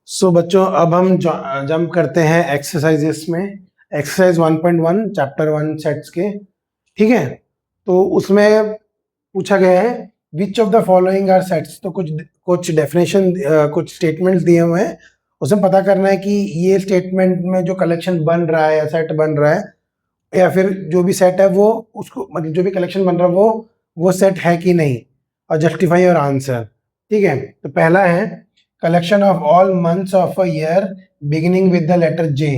सो बच्चों अब हम जंप करते हैं एक्सरसाइजेस में। एक्सरसाइज 1.1 चैप्टर 1 सेट्स के, ठीक है। तो उसमें पूछा गया है which of the following are sets. तो कुछ डेफिनेशन, कुछ स्टेटमेंट्स दिए हुए हैं, उसमें पता करना है कि ये स्टेटमेंट में जो कलेक्शन बन रहा है या सेट बन रहा है या फिर जो भी सेट है वो उसको मतलब जो भी कलेक्शन बन रहा है वो सेट है कि नहीं, और जस्टिफाई योर आंसर। ठीक है, तो पहला है collection of all months of a year beginning with the letter J.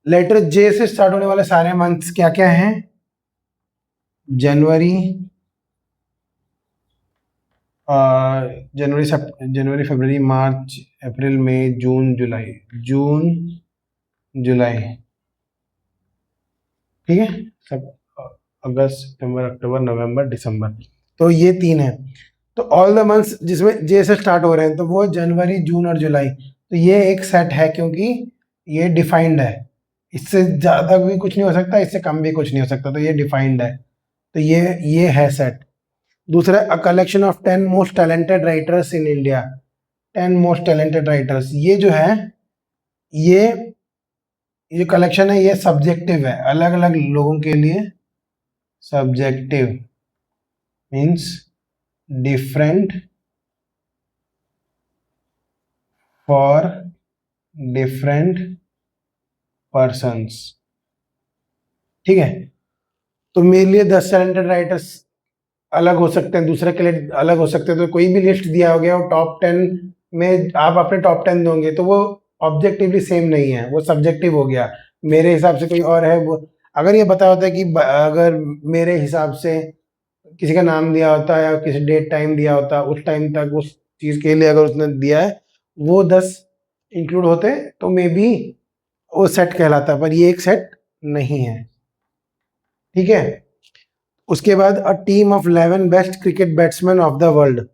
Letter J से स्टार्ट होने वाले सारे मंथ्स क्या क्या हैं? जनवरी, जनवरी फरवरी मार्च अप्रैल मई जून जुलाई, ठीक है सब, अगस्त सितंबर अक्टूबर नवंबर दिसंबर। तो ये तीन है। तो ऑल द मंथ्स जिसमें जे से स्टार्ट हो रहे हैं तो वो जनवरी जून और जुलाई। तो ये एक सेट है क्योंकि ये डिफाइंड है। इससे ज़्यादा भी कुछ नहीं हो सकता, इससे कम भी कुछ नहीं हो सकता, तो ये डिफाइंड है। तो ये है सेट। दूसरा, a collection of 10 most talented writers in India. 10 most talented writers, ये जो है ये कलेक्शन है, ये सब्जेक्टिव है, अलग अलग लोगों के लिए। Subjective means different for different persons, ठीक है। तो मेरे लिए 10 टैलेंटेड राइटर्स अलग हो सकते हैं, दूसरे के लिए अलग हो सकते हैं। तो कोई भी लिस्ट दिया हो गया और टॉप 10 में आप अपने टॉप 10 दोगे तो वो ऑब्जेक्टिवली सेम नहीं है, वो सब्जेक्टिव हो गया। मेरे हिसाब से कोई और है वो, अगर ये बता होता है कि अगर मेरे हिसाब से किसी का नाम दिया होता या किसी डेट टाइम दिया होता, उस टाइम तक उस चीज़ के लिए अगर उसने दिया है वो 10 इंक्लूड होते तो मे बी वो सेट कहलाता, पर ये एक सेट नहीं है, ठीक है। उसके बाद a team of 11 best cricket batsman of the world.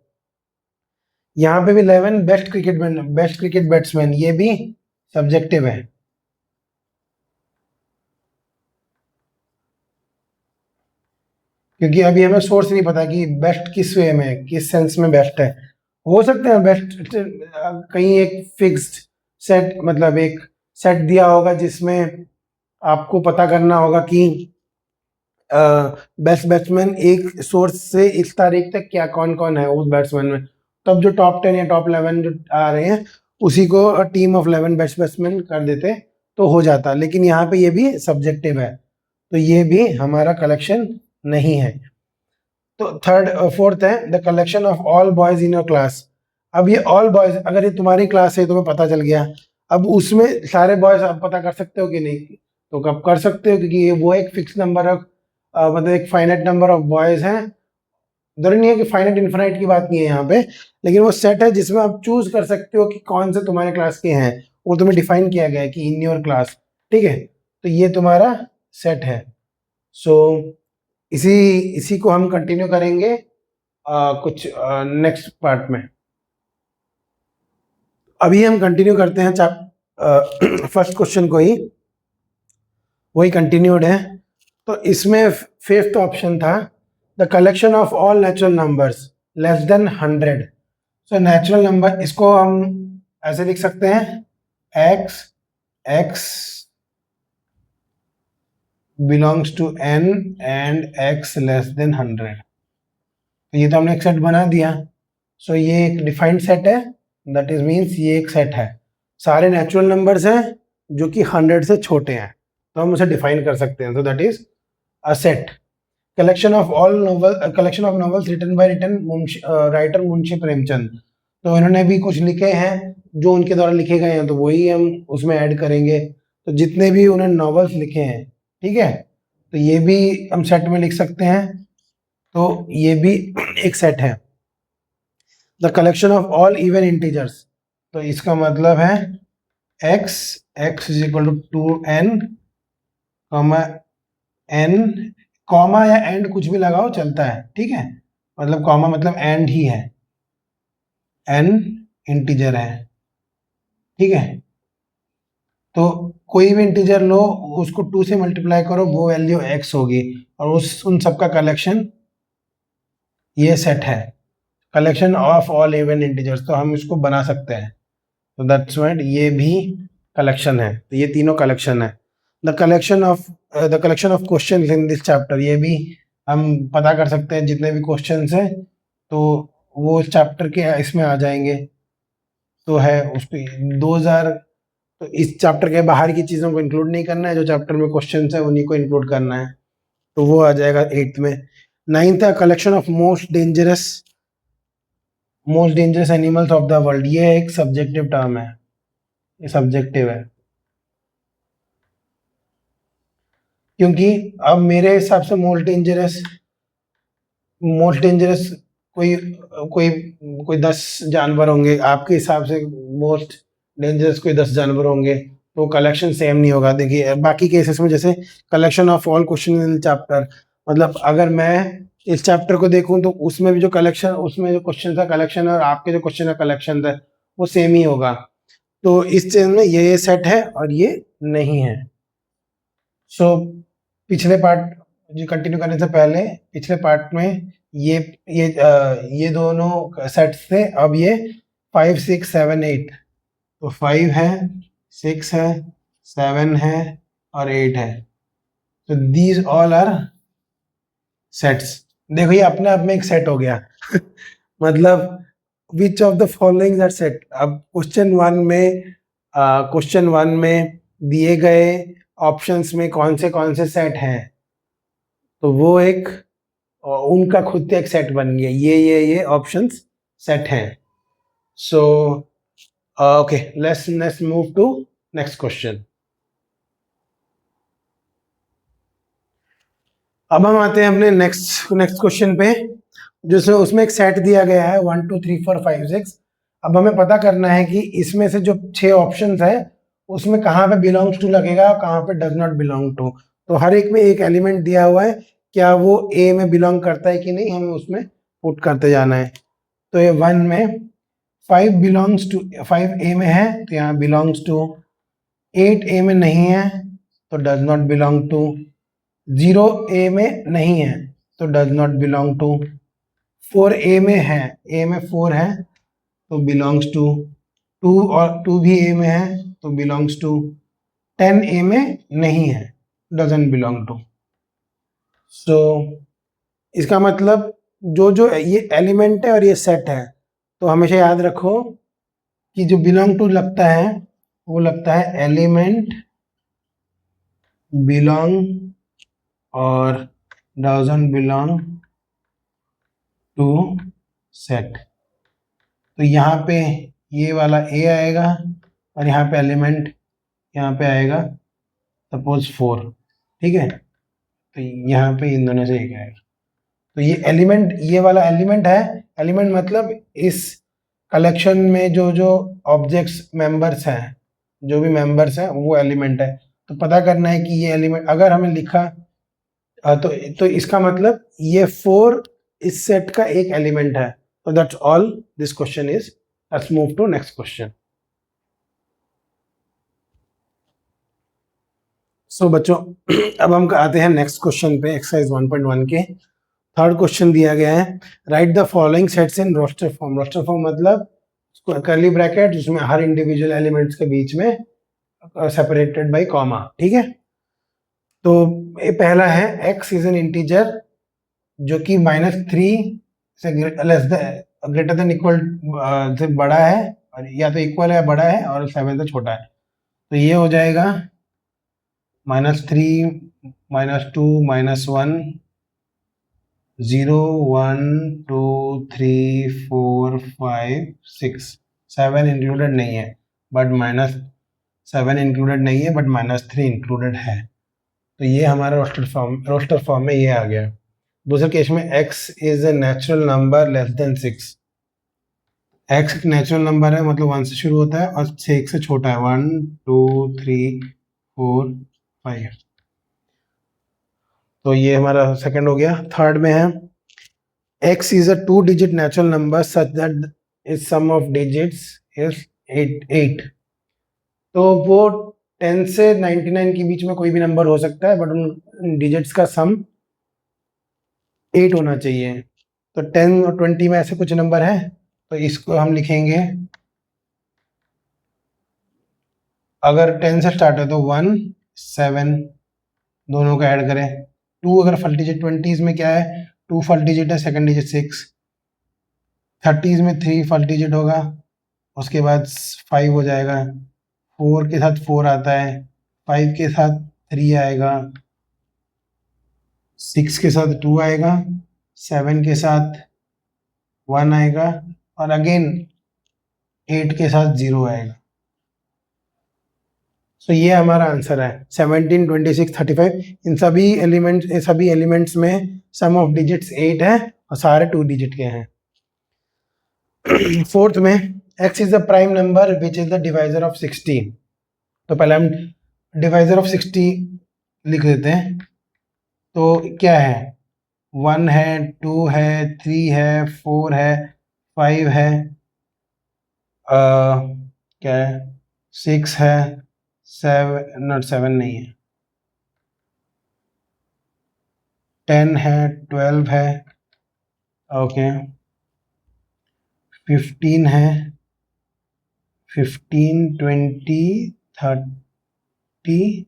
यहाँ पे भी 11 बेस्ट क्रिकेट बैट्समैन, ये भी सब्जेक्टिव है। क्योंकि अभी हमें सोर्स नहीं पता कि बेस्ट किस वे में, किस सेंस में बेस्ट है। हो सकते हैं बेस्ट कहीं एक फिक्स्ड सेट, मतलब एक सेट दिया होगा जिसमें आपको पता करना होगा कि बेस्ट बैट्समैन एक सोर्स से इस तारीख तक क्या कौन कौन है उस बैट्समैन में। तब जो टॉप 10 या टॉप 11 जो आ रहे हैं उसी को टीम ऑफ 11 बेस्ट बैट्समैन कर देते तो हो जाता। लेकिन यहाँ पे ये भी सब्जेक्टिव है, तो ये भी हमारा कलेक्शन नहीं है। तो फोर्थ है the collection of all boys in your class. अब ये ऑल बॉयज, अगर ये तुम्हारी क्लास है तो तुम्हें पता चल गया, अब उसमें सारे बॉयज आप पता कर सकते हो कि नहीं? तो कब कर सकते हो, क्योंकि ये वो एक फिक्स नंबर ऑफ मतलब एक फाइनाइट नंबर ऑफ बॉयज हैं। जरूरी नहीं है कि फाइनाइट इनफाइनाइट की बात नहीं है यहाँ पे, लेकिन वो सेट है जिसमें आप चूज कर सकते हो कि कौन से तुम्हारे क्लास के हैं, वो तुम्हें डिफाइन किया गया है कि इन योर क्लास, ठीक है। तो ये तुम्हारा सेट है। सो इसी इसी को हम कंटिन्यू करेंगे कुछ नेक्स्ट पार्ट में। अभी हम कंटिन्यू करते हैं फर्स्ट क्वेश्चन को ही, वही कंटिन्यूड है। तो इसमें फिफ्थ ऑप्शन था the collection of all natural numbers less than 100। So natural number, इसको हम ऐसे लिख सकते हैं x x belongs to n and x less than 100। तो ये तो हमने एक सेट बना दिया। सो ये एक डिफाइंड सेट है, दैट इज मीन्स ये एक सेट है। सारे नेचुरल नंबर्स हैं जो कि 100 से छोटे हैं, तो हम उसे डिफाइन कर सकते हैं। तो that is a set. Collection of novels written by writer Munshi Premchand. तो इन्होंने भी कुछ लिखे हैं जो उनके द्वारा लिखे गए हैं, तो वही हम उसमें ऐड करेंगे। तो जितने भी उन्होंने नॉवेल्स लिखे हैं, ठीक है, तो ये भी हम सेट में लिख सकते हैं। तो ये भी एक सेट है। The collection of all even integers, तो इसका मतलब है x is equal to 2n comma n, comma या एंड कुछ भी लगाओ चलता है, ठीक है। मतलब कॉमा मतलब एंड ही है, n इंटीजर है, ठीक है। तो कोई भी इंटीजर लो, उसको 2 से मल्टीप्लाई करो, वो वैल्यू x होगी, और उन सबका कलेक्शन ये सेट है। Collection of all even integers, तो हम इसको बना सकते हैं। तो दैट्स व्हाट ये भी कलेक्शन है, तो ये तीनों कलेक्शन है। The collection of question in this chapter, ये भी हम पता कर सकते हैं जितने भी क्वेश्चंस हैं तो वो चैप्टर के इसमें आ जाएंगे। तो है उसको 2000, तो इस चैप्टर के बाहर की चीज़ों को इंक्लूड नहीं करना है, जो चैप्टर में क्वेश्चंस है उन्हीं को इंक्लूड करना है, तो वो आ जाएगा 8th में। 9th है collection of most dangerous animals of the world, ये एक सब्जेक्टिव टर्म है, ये सब्जेक्टिव है, क्योंकि अब मेरे हिसाब से मोस्ट डेंजरस कोई कोई कोई 10 जानवर होंगे, आपके हिसाब से मोस्ट डेंजरस कोई 10 जानवर होंगे, तो कलेक्शन सेम नहीं होगा। देखिए बाकी केसेस में जैसे collection of all question in chapter, मतलब अगर मैं इस चैप्टर को देखूं तो उसमें भी जो कलेक्शन, उसमें जो क्वेश्चन का कलेक्शन और आपके जो क्वेश्चन का कलेक्शन था वो सेम ही होगा। तो इस चीज में ये सेट है और ये नहीं है। सो पिछले पार्ट जो कंटिन्यू करने से पहले पिछले पार्ट में ये दोनों सेट्स थे, अब ये 5 6 7 8, तो 5 है, 6 है, 7 है और 8 है, तो दीज ऑल आर सेट्स। देखो ये अपने आप में एक सेट हो गया मतलब which of the following are set. अब क्वेश्चन वन में दिए गए ऑप्शंस में कौन से सेट हैं, तो वो एक उनका खुद का एक सेट बन गया, ये ऑप्शंस सेट हैं। So okay, let's move to next question. अब हम आते हैं अपने नेक्स्ट क्वेश्चन पे, जिसमें उसमें एक सेट दिया गया है 1 2 3 4 5 6। अब हमें पता करना है कि इसमें से जो 6 ऑप्शंस है उसमें कहाँ पे बिलोंग्स टू लगेगा और कहाँ पे डज नॉट बिलोंग टू। तो हर एक में एक एलिमेंट दिया हुआ है, क्या वो ए में बिलोंग करता है कि नहीं, हमें उसमें पुट करते जाना है। तो ये 1 में 5 ए में है तो यहाँ बिलोंग्स टू, 8 ए में नहीं है तो डज नॉट बिलोंग टू, 0 ए में नहीं है तो डज नॉट बिलोंग टू, 4 ए में है, ए में 4 है तो बिलोंग्स टू, 2 और 2 भी ए में है तो बिलोंग्स टू, 10 ए में नहीं है, डजंट बिलोंग टू। सो इसका मतलब जो जो ये एलिमेंट है और ये सेट है, तो हमेशा याद रखो कि जो बिलोंग टू लगता है वो लगता है एलिमेंट, बिलोंग और डजंट बिलोंग टू सेट। तो यहाँ पे ये वाला ए आएगा और यहाँ पे एलिमेंट यहाँ पे आएगा सपोज 4, ठीक है, तो यहाँ पे इन दोनों से एक आएगा। तो ये एलिमेंट, ये वाला एलिमेंट है, एलिमेंट मतलब इस कलेक्शन में जो जो ऑब्जेक्ट्स मेंबर्स हैं, जो भी मेंबर्स हैं वो एलिमेंट है। तो पता करना है कि ये एलिमेंट अगर हमें लिखा तो इसका मतलब ये 4 इस सेट का एक एलिमेंट है। तो that's all this question is. Let's move to next question. So बच्चों अब हम आते हैं नेक्स्ट क्वेश्चन पे, एक्सरसाइज 1.1 के थर्ड क्वेश्चन दिया गया है, write the following sets in roster form. Roster form मतलब कर्ली ब्रैकेट जिसमें हर इंडिविजुअल एलिमेंट्स के बीच में सेपरेटेड बाय कॉमा, ठीक है। तो ये पहला है x इज एन इंटीजर जो कि -3 से ग्रेटर देन इक्वल से बड़ा है, और या तो इक्वल है बड़ा है और 7 से छोटा है। तो ये हो जाएगा -3 -2 -1 0 1 2 3 4 5 6 7 इंक्लूडेड नहीं है, बट -7 इंक्लूडेड नहीं है बट -3 इंक्लूडेड है। तो ये हमारा रोस्टर फॉर्म में ये आ गया। दूसरे केस में x is a natural number less than 6। x एक नेचुरल नंबर है, मतलब 1 से शुरू होता है और 6 से छोटा है, 1 2 3 4 5। तो ये हमारा सेकंड हो गया। थर्ड में है x is a 2-digit natural number such that its sum of digits is 8। तो वो 10 से 99 के बीच में कोई भी नंबर हो सकता है, बट उन डिजिट्स का सम 8 होना चाहिए। तो 10 और 20 में ऐसे कुछ नंबर है, तो इसको हम लिखेंगे अगर 10 से स्टार्ट है तो 1 7 दोनों का ऐड करें। 2 अगर फर्स्ट डिजिट 20s में क्या है, 2 फर्स्ट डिजिट है, सेकंड डिजिट 6, 30s में 3 फर्स्ट डिजिट होगा, उसके बाद 5 हो जाएगा, 4 के साथ 4 आता है, 5 के साथ 3 आएगा, 6 के साथ 2 आएगा, 7 के साथ 1 आएगा और अगेन 8 के साथ 0 आएगा। तो ये हमारा आंसर है 17, 26, 35। इन सभी एलिमेंट्स में सम ऑफ डिजिट्स 8 है और सारे 2 डिजिट के हैं। फोर्थ में x is the prime number which is the divisor of 60। तो पहले हम डिवाइजर ऑफ 60 लिख देते हैं। तो क्या है, 1 है, 2 है, 3 है, 4 है, 5 है, क्या है, 6 है, 7 नहीं है, 10 है, 12 है, ओके, 15 है, 15, 20, 30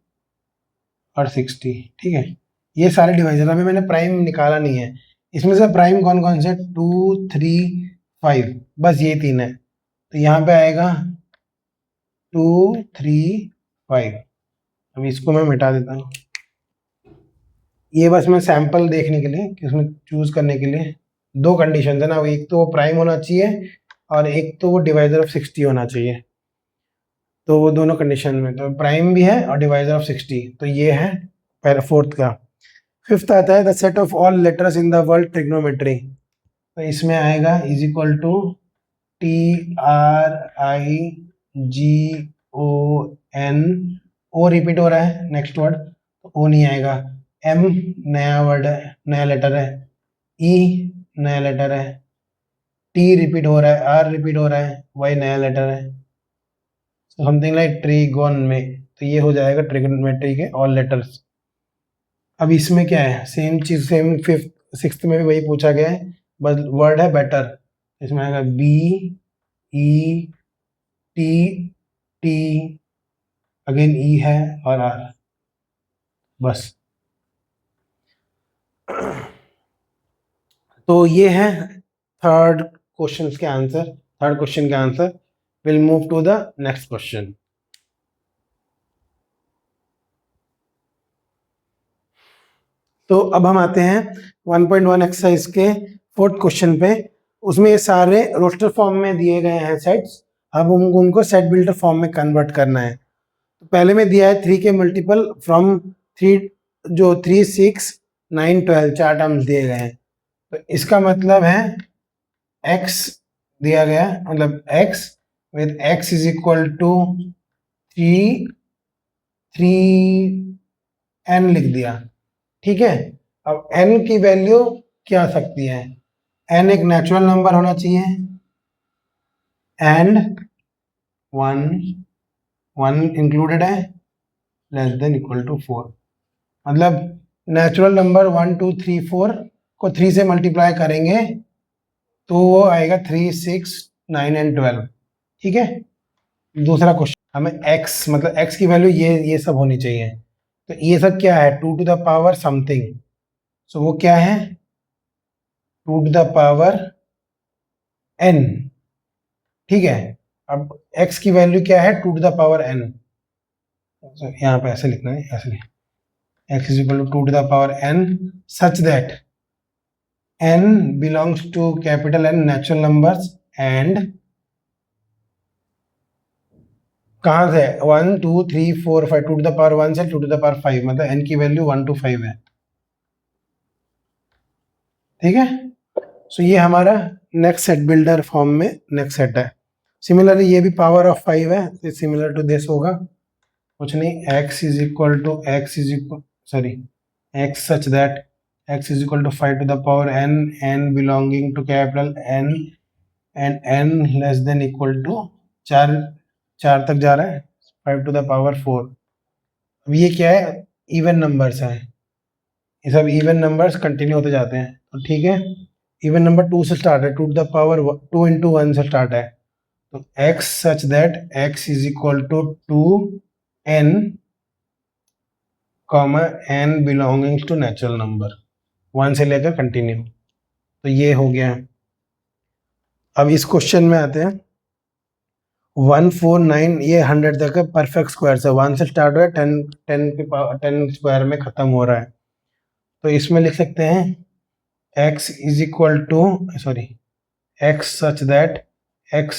और 60। ठीक है, ये सारे डिवाइजर। अभी मैंने प्राइम निकाला नहीं है, इसमें से प्राइम कौन कौन से, 2, 3, 5, बस ये 3 है। तो यहाँ पे आएगा 2, 3, 5। अभी इसको मैं मिटा देता हूँ। ये बस मैं सैंपल देखने के लिए कि उसमें चूज करने के लिए 2 कंडीशन है ना, एक तो प्राइम होना चाहिए और एक तो वो डिवाइजर ऑफ 60 होना चाहिए। तो वो दोनों कंडीशन में तो प्राइम भी है और डिवाइजर ऑफ 60। तो ये है फोर्थ का। फिफ्थ आता है the set of all letters in the word trigonometry. तो इसमें आएगा is equal to TRIGON, O repeat हो रहा है नेक्स्ट वर्ड, तो ओ नहीं आएगा। M नया वर्ड है, नया लेटर है। E नया लेटर है। T रिपीट हो रहा है, R रिपीट हो रहा है, Y नया लेटर है। समथिंग लाइक ट्रिगोन में, तो ये हो जाएगा ट्रिगोनोमेट्री के ऑल लेटर्स। अब इसमें क्या है, सेम चीज, सेम फिफ्थ सिक्स्थ में भी वही पूछा गया है, बस वर्ड है बेटर। इसमें आएगा BETT, अगेन E है और R, बस। तो ये है थर्ड क्वेश्चन के answer. Will move to the next question. तो अब हम आते हैं 1.1 एक्सरसाइज के फोर्थ क्वेश्चन पे। उसमें ये सारे रोस्टर फॉर्म में दिए गए हैं सेट्स। अब उनको सेट बिल्डर फॉर्म में कन्वर्ट करना है। तो पहले में दिया है 3 के मल्टीपल फ्रॉम 3, जो 3, 6, 9, 12 4 टर्म्स दिए गए हैं। तो इसका मतलब है x दिया गया, मतलब x with x is equal to 3n लिख दिया। ठीक है, अब n की वैल्यू क्या आ सकती है, n एक नेचुरल नंबर होना चाहिए एंड 1 इंक्लूडेड है, लेस देन इक्वल टू 4। मतलब नेचुरल नंबर 1, 2, 3, 4 को 3 से मल्टीप्लाई करेंगे तो वो आएगा 3, 6, 9 एंड 12। ठीक है, दूसरा क्वेश्चन, हमें x मतलब x की वैल्यू ये सब होनी चाहिए। तो ये सब क्या है, 2 टू द पावर समथिंग, सो वो क्या है 2 टू द पावर n। ठीक है, अब x की वैल्यू क्या है 2 टू द पावर n। यहाँ पे ऐसे लिखना है, ऐसे x is equal to 2 to the power n such that n belongs to capital N natural numbers and कहाँ से 1, 2, 3, 4, 5, 2 टू द पावर 1 से 2 टू द पावर 5, मतलब n की वैल्यू 1 to 5 है। ठीक है, सो ये हमारा नेक्स्ट सेट बिल्डर फॉर्म में नेक्स्ट सेट है। सिमिलरली ये भी पावर ऑफ 5 है, तो सिमिलर टू दिस होगा, कुछ नहीं, x is equal to x such that x is equal to 5 to the power n belonging to capital N and n less than equal to 4 तक जा रहा है, 5 टू द पावर 4। अब ये क्या है, इवन नंबर्स हैं, ये सब इवन नंबर्स कंटिन्यू होते जाते हैं। तो ठीक है, इवन नंबर 2 से स्टार्ट है, 2 टू द पावर 2 into 1 से स्टार्ट है। तो x such that x is equal to 2 n comma n belonging to natural number, 1 से लेकर कंटिन्यू। तो ये हो गया। अब इस क्वेश्चन में आते हैं। 149 ये 100 तक है, परफेक्ट स्क्वायर से 1 से स्टार्ट हो रहा है, 10 स्क्वायर में खत्म हो रहा है। तो इसमें लिख सकते हैं x is equal to x such that x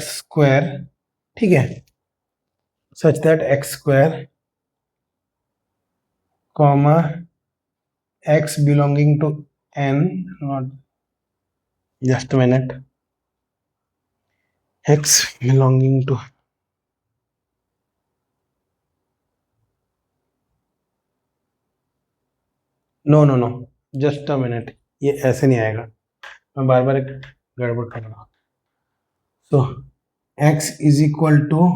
square, ठीक है, such that x square comma x belonging to n, not just minute, x belonging to no just a minute, ये ऐसे नहीं आएगा, मैं बार बार गड़बड़ कर रहा हूँ। So x is equal to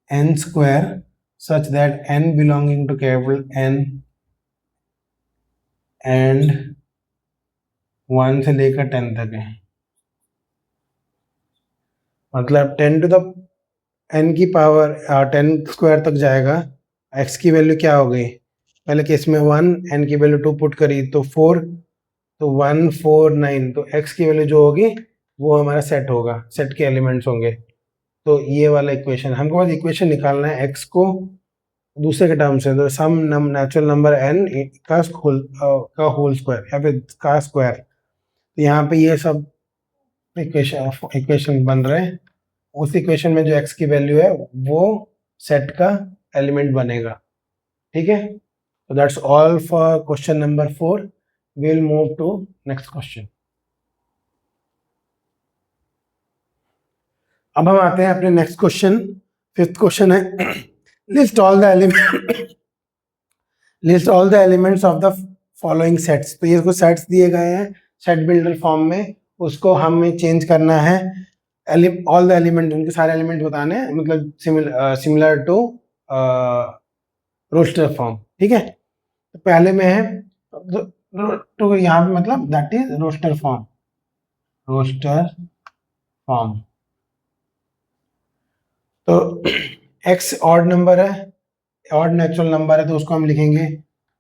n square such that n belonging to केवल n एंड 1 से लेकर 10 तक है, मतलब 10 टू द n की पावर 10 स्क्वायर तक जाएगा। x की वैल्यू क्या हो गई, पहले केस में 1, n की वैल्यू 2 पुट करी तो 4, तो 149, तो x की वैल्यू जो होगी वो हमारा सेट होगा, सेट के एलिमेंट्स होंगे। तो ये वाला इक्वेशन हमको बस इक्वेशन निकालना है x को दूसरे के टर्म से, तो सम नेचुरल नंबर n का होल स्क्वायर या फिर का स्क्वायर। तो यहाँ पे ये सब इक्वेशन बन रहे हैं। उस इक्वेशन में जो x की वैल्यू है वो सेट का एलिमेंट बनेगा, ठीक है। तो that's all for question number 4। we'll move to next question। अब हम आते हैं अपने नेक्स्ट क्वेश्चन। 5th क्वेश्चन है list all the elements of the following sets. तो ये कुछ सेट्स दिए गए हैं सेट बिल्डर फॉर्म में, उसको हमें चेंज करना है। ऑल द एलिमेंट, उनके सारे एलिमेंट बताने हैं, मतलब सिमिलर टू रोस्टर फॉर्म, ठीक है। तो पहले में है तो यहाँ पे मतलब दैट इज रोस्टर फॉर्म, तो x ऑड नंबर है, ऑड नेचुरल नंबर है, तो उसको हम लिखेंगे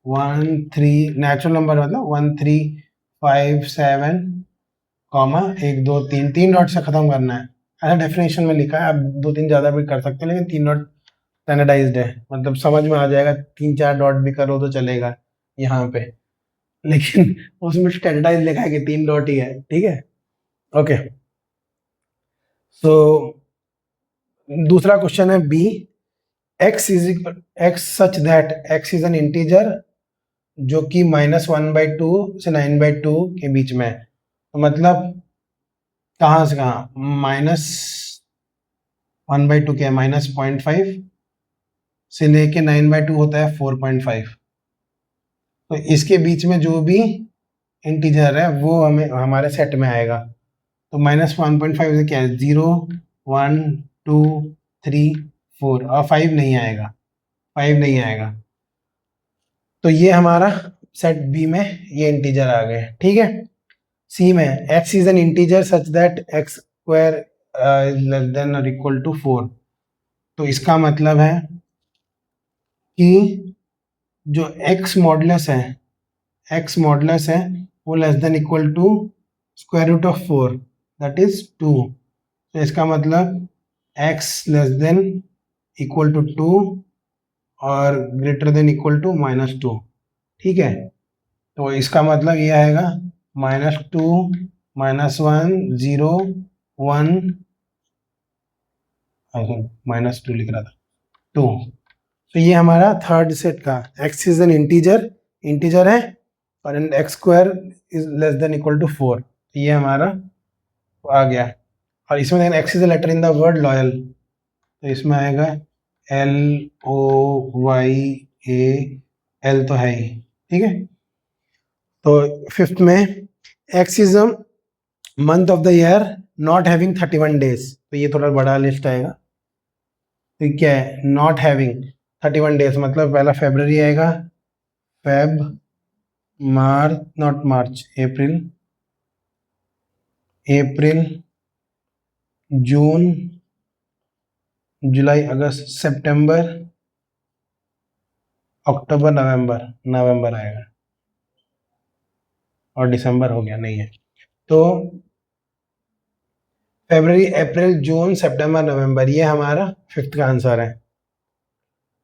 1 3, नेचुरल नंबर मतलब 1 3 5 7 कॉमा 1 2 3, 3 डॉट से खत्म करना है, ऐसा डेफिनेशन में लिखा है। आप 2 3 ज्यादा भी कर सकते हैं, लेकिन 3 डॉट स्टैंडर्डाइज्ड है, मतलब समझ में आ जाएगा। 3 4 डॉट भी करो तो चलेगा यहाँ पे, लेकिन उसमें स्टैंडर्डाइज लिखा है कि 3 डॉट ही है, ठीक है। ओके, सो दूसरा क्वेश्चन है B, x such that x is an integer जो कि -1/2 से 9/2 के बीच में है। तो मतलब कहाँ से कहाँ, -1/2 क्या है, -0.5 से लेके 9/2 होता है 4.5। तो इसके बीच में जो भी इंटीजर है वो हमें हमारे सेट में आएगा। तो -1.5 से क्या है, 0 1 2 3 4, और 5 नहीं आएगा, 5 नहीं आएगा। तो ये हमारा सेट बी में ये इंटीजर आ गए, ठीक है। सी में x is an integer such that x square is less then और इक्वल टू 4। तो इसका मतलब है कि जो x मॉडुलस है वो less than equal to square root of 4, that is 2। तो इसका मतलब x less than equal to 2 और ग्रेटर देन इक्वल टू -2, ठीक है। तो इसका मतलब ये आएगा -2 -1 0 1, -2 लिख रहा था 2। तो ये हमारा थर्ड सेट का x इज एन इंटीजर है और x square is less than equal to 4, तो ये हमारा आ गया। और इसमें देखना x is a letter in the word loyal, तो इसमें आएगा LOYAL, तो है ही, ठीक है। तो 5th में x is a month of the year not having 31 days, तो ये थोड़ा बड़ा लिस्ट आएगा। तो क्या है, नॉट हैविंग 31 डेज, मतलब पहला फरवरी आएगा, फेब मार्च, नॉट मार्च, अप्रैल जून, जुलाई, अगस्त, सितंबर, अक्टूबर, नवंबर, नवंबर आएगा और दिसंबर हो गया नहीं है। तो फरवरी, अप्रैल, जून, सितंबर, नवंबर, ये हमारा फिफ्थ का आंसर है।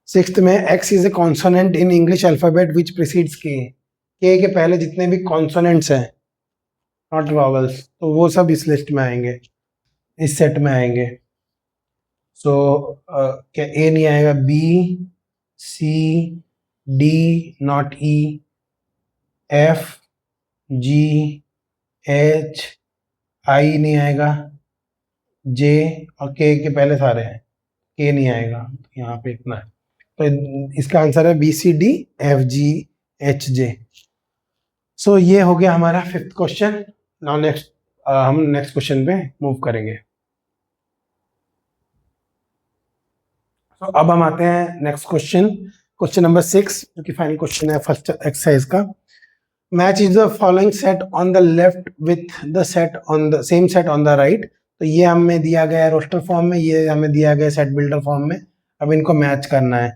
सिक्स्थ में x is a consonant in English alphabet which precedes के पहले जितने भी कॉन्सोनेंट्स हैं नॉट वॉवल्स, तो वो सब इस लिस्ट में आएंगे, इस सेट में आएंगे। सो क्या ए नहीं आएगा, B, C, D, not E, F, G, H, I नहीं आएगा, जे और के पहले सारे हैं, के नहीं आएगा, यहाँ पे इतना है। तो इसका आंसर है B, C, D, F, G, H, जे। सो ये हो गया हमारा फिफ्थ क्वेश्चन। नाउ नेक्स्ट हम नेक्स्ट क्वेश्चन पे मूव करेंगे। तो अब हम आते हैं नेक्स्ट क्वेश्चन, क्वेश्चन नंबर 6, जो कि फाइनल क्वेश्चन है फर्स्ट एक्सरसाइज का। Match is the following set on the left with the set on the same set on the right. तो ये हमें दिया गया है रोस्टर फॉर्म में, ये हमें दिया गया है सेट बिल्डर फॉर्म में। अब इनको मैच करना है।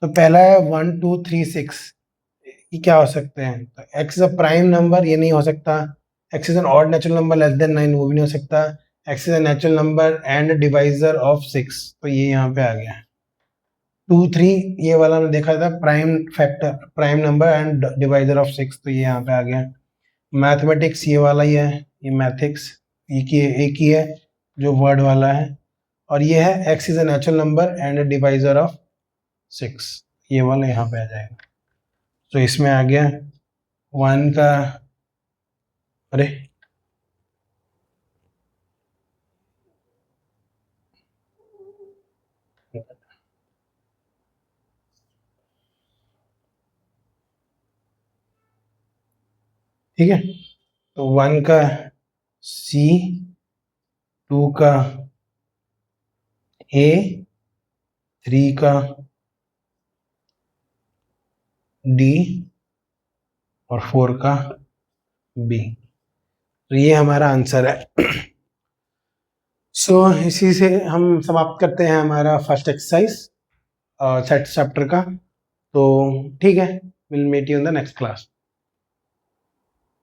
तो पहला है 1 2 3 6, ये क्या हो सकते हैं? तो x is a prime number, ये नहीं हो सकता। X is an odd natural number less than 9, वो भी नहीं हो सकता। X is a natural number and divisor of 6, तो ये यहाँ पे आ गया। 2 3, ये वाला हमने देखा था prime factor, prime number and divisor of 6, तो ये यहाँ पे आ गया। मैथमेटिक्स ये वाला ही है, ये मैथिक्स एक ही है जो वर्ड वाला है। और ये है x is a natural number and divisor of 6, ये वाला यहाँ पे आ जाएगा। तो इसमें आ गया 1 का, अरे ठीक है, तो 1 का सी, 2 का ए, 3 का डी और 4 का बी। तो ये हमारा आंसर है। सो इसी से हम समाप्त करते हैं हमारा फर्स्ट एक्सरसाइज सेट चैप्टर का। तो ठीक है, will meet you in the next class.